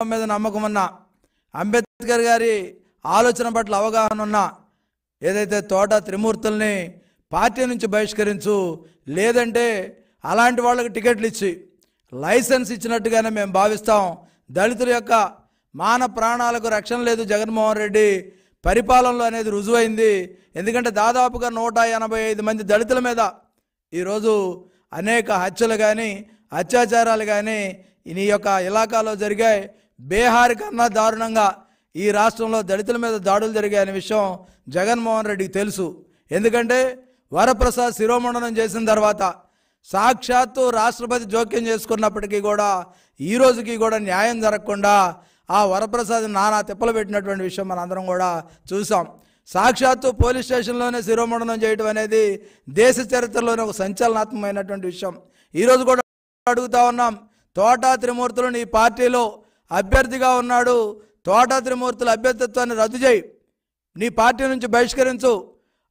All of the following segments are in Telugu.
మీద నమ్మకం ఉన్న, అంబేద్కర్ గారి ఆలోచన పట్ల అవగాహన ఉన్న ఏదైతే తోట త్రిమూర్తుల్ని పార్టీ నుంచి బహిష్కరించు, లేదంటే అలాంటి వాళ్ళకి టికెట్లు ఇచ్చి లైసెన్స్ ఇచ్చినట్టుగానే మేము భావిస్తాం. దళితుల యొక్క మాన ప్రాణాలకు రక్షణ లేదు జగన్మోహన్ రెడ్డి పరిపాలనలో అనేది రుజువైంది. ఎందుకంటే దాదాపుగా 185 మంది దళితుల మీద ఈరోజు అనేక హత్యలు కానీ అత్యాచారాలు కానీ ఈ యొక్క ఇలాకాలో జరిగాయి. బీహార్ కన్నా దారుణంగా ఈ రాష్ట్రంలో దళితుల మీద దాడులు జరిగాయనే విషయం జగన్మోహన్ రెడ్డికి తెలుసు. ఎందుకంటే వరప్రసాద్ శిరోమండనం చేసిన తర్వాత సాక్షాత్తు రాష్ట్రపతి జోక్యం చేసుకున్నప్పటికీ కూడా ఈ రోజుకి కూడా న్యాయం జరగకుండా ఆ వరప్రసాద్ నానా తిప్పలు పెట్టినటువంటి విషయం మనందరం కూడా చూసాం. సాక్షాత్తు పోలీస్ స్టేషన్లోనే శిరోమండనం చేయడం అనేది దేశ చరిత్రలోనే ఒక సంచలనాత్మకమైనటువంటి విషయం. ఈరోజు కూడా అడుగుతా ఉన్నాం, తోటా త్రిమూర్తులు నీ పార్టీలో అభ్యర్థిగా ఉన్నాడు, తోటా త్రిమూర్తుల అభ్యర్థిత్వాన్ని రద్దు చేయి, నీ పార్టీ నుంచి బహిష్కరించు.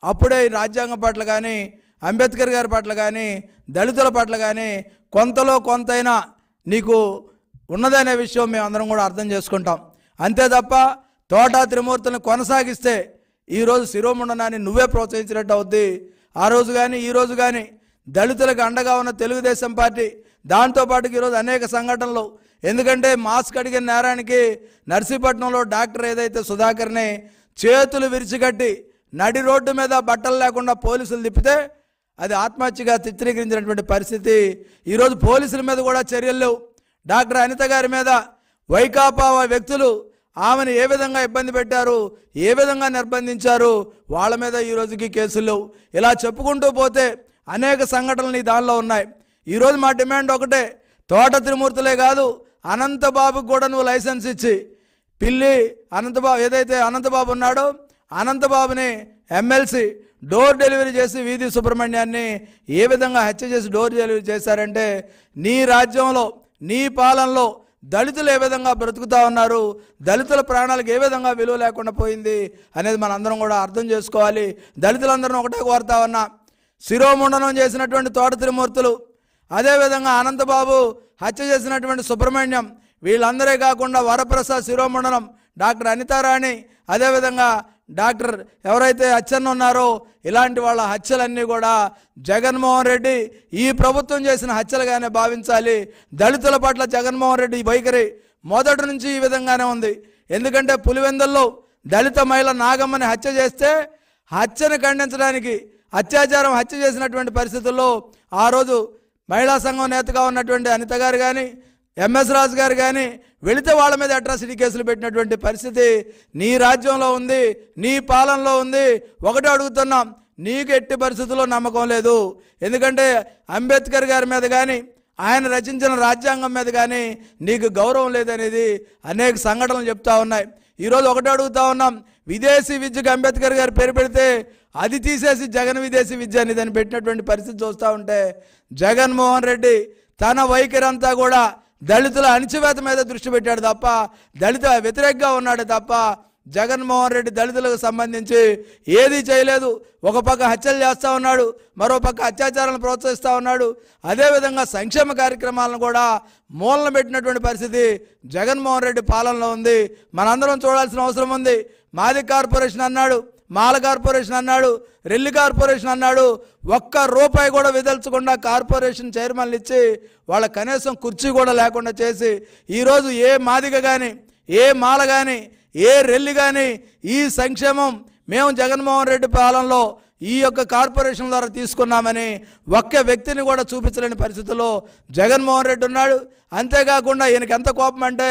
అప్పుడే ఈ రాజ్యాంగం పట్ల కానీ అంబేద్కర్ గారి పట్ల కానీ దళితుల పట్ల కానీ కొంతలో కొంతైనా నీకు ఉన్నదనే విషయం మేమందరం కూడా అర్థం చేసుకుంటాం. అంతే తప్ప తోటా త్రిమూర్తులను కొనసాగిస్తే ఈరోజు శిరోమండనాన్ని నువ్వే ప్రోత్సహించినట్టు అవుద్ది. ఆ రోజు కానీ ఈ రోజు కానీ దళితులకు అండగా ఉన్న తెలుగుదేశం పార్టీ, దాంతోపాటుకి ఈరోజు అనేక సంఘటనలు, ఎందుకంటే మాస్క్ అడిగిన నేరానికి నర్సీపట్నంలో డాక్టర్ ఏదైతే సుధాకర్ని చేతులు విరిచికట్టి నడి రోడ్డు మీద బట్టలు లేకుండా పోలీసులు తిప్పితే అది ఆత్మహత్యగా చిత్రీకరించినటువంటి పరిస్థితి. ఈరోజు పోలీసుల మీద కూడా చర్యలు లేవు. డాక్టర్ అనిత గారి మీద వైకాపా వ్యక్తులు ఆమెను ఏ విధంగా ఇబ్బంది పెట్టారు, ఏ విధంగా నిర్బంధించారు, వాళ్ళ మీద ఈ రోజుకి కేసులు లేవు. ఇలా చెప్పుకుంటూ పోతే అనేక సంఘటనలు ఈ దానిలో ఉన్నాయి. ఈరోజు మా డిమాండ్ ఒకటే, తోట త్రిమూర్తులే కాదు అనంతబాబుకు కూడా నువ్వు లైసెన్స్ ఇచ్చి పిల్లి అనంతబాబు ఏదైతే అనంతబాబు ఉన్నాడో అనంతబాబుని ఎమ్మెల్సీ డోర్ డెలివరీ చేసి వీధి సుబ్రహ్మణ్యాన్ని ఏ విధంగా హత్య చేసి డోర్ డెలివరీ చేశారంటే నీ రాజ్యంలో నీ పాలనలో దళితులు ఏ విధంగా బ్రతుకుతా ఉన్నారు, దళితుల ప్రాణాలకు ఏ విధంగా విలువ లేకుండా పోయింది అనేది మనందరం కూడా అర్థం చేసుకోవాలి. దళితులందరం ఒకటే కోరుతా ఉన్నా, శిరోముండనం చేసినటువంటి తోట త్రిమూర్తులు, అదేవిధంగా అనంతబాబు హత్య చేసినటువంటి సుబ్రహ్మణ్యం, వీళ్ళందరే కాకుండా వరప్రసాద్ శిరోముండనం, డాక్టర్ అనితారాణి, అదేవిధంగా డాక్టర్ ఎవరైతే అచ్చెన్న ఉన్నారో ఇలాంటి వాళ్ళ హత్యలన్నీ కూడా జగన్మోహన్ రెడ్డి ఈ ప్రభుత్వం చేసిన హత్యలుగానే భావించాలి. దళితుల పట్ల జగన్మోహన్ రెడ్డి వైఖరి మొదటి నుంచి ఈ విధంగానే ఉంది. ఎందుకంటే పులివెందుల్లో దళిత మహిళ నాగమ్మని హత్య చేస్తే హత్యను ఖండించడానికి అత్యాచారం హత్య చేసినటువంటి పరిస్థితుల్లో ఆ రోజు మహిళా సంఘం నేతగా ఉన్నటువంటి అనిత గారు కానీ ఎంఎస్ రాజు గారు కానీ వెళితే వాళ్ళ మీద అట్రాసిటీ కేసులు పెట్టినటువంటి పరిస్థితి నీ రాజ్యంలో ఉంది, నీ పాలనలో ఉంది. ఒకటే అడుగుతున్నాం, నీకు ఎట్టి పరిస్థితుల్లో నమ్మకం లేదు. ఎందుకంటే అంబేద్కర్ గారి మీద కానీ ఆయన రచించిన రాజ్యాంగం మీద కానీ నీకు గౌరవం లేదనేది అనేక సంఘటనలు చెప్తా ఉన్నాయి. ఈరోజు ఒకటే అడుగుతా ఉన్నాం, విదేశీ విద్యకు అంబేద్కర్ గారు పేరు పెడితే అది తీసేసి జగన్ విదేశీ విద్య అని దాన్ని పెట్టినటువంటి పరిస్థితి చూస్తూ ఉంటే జగన్మోహన్ రెడ్డి తన వైఖరి అంతా కూడా దళితుల అణిచివేత మీద దృష్టి పెట్టాడు తప్ప దళిత వ్యతిరేకంగా ఉన్నాడు తప్ప జగన్మోహన్ రెడ్డి దళితులకు సంబంధించి ఏదీ చేయలేదు. ఒక పక్క హత్యలు చేస్తూ ఉన్నాడు, మరో పక్క అత్యాచారాలను ప్రోత్సహిస్తూ ఉన్నాడు. అదేవిధంగా సంక్షేమ కార్యక్రమాలను కూడా మూలన పెట్టినటువంటి పరిస్థితి జగన్మోహన్ రెడ్డి పాలనలో ఉంది. మనందరం చూడాల్సిన అవసరం ఉంది. మాది కార్పొరేషన్ అన్నాడు, మాల కార్పొరేషన్ అన్నాడు, రెల్లి కార్పొరేషన్ అన్నాడు. ఒక్క రూపాయి కూడా విదల్చకుండా కార్పొరేషన్ చైర్మన్లు ఇచ్చి వాళ్ళ కనీసం కుర్చీ కూడా లేకుండా చేసి ఈరోజు ఏ మాదిగ కానీ ఏ మాల కానీ ఏ రెల్లి కానీ ఈ సంక్షేమం మేము జగన్మోహన్ రెడ్డి పాలనలో ఈ యొక్క కార్పొరేషన్ ద్వారా తీసుకున్నామని ఒక్క వ్యక్తిని కూడా చూపించలేని పరిస్థితుల్లో జగన్మోహన్ రెడ్డి ఉన్నాడు. అంతేకాకుండా ఈయనకి ఎంత కోపం అంటే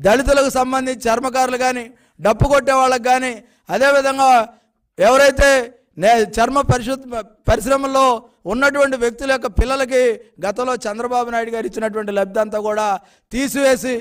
దళితులకు సంబంధించి చర్మకారులు కానీ డప్పు కొట్టే వాళ్ళకి కానీ అదేవిధంగా ఎవరైతే చర్మ పరిశ్రమల్లో ఉన్నటువంటి వ్యక్తుల యొక్క పిల్లలకి గతంలో చంద్రబాబు నాయుడు గారు ఇచ్చినటువంటి లబ్ధి అంతా కూడా తీసివేసి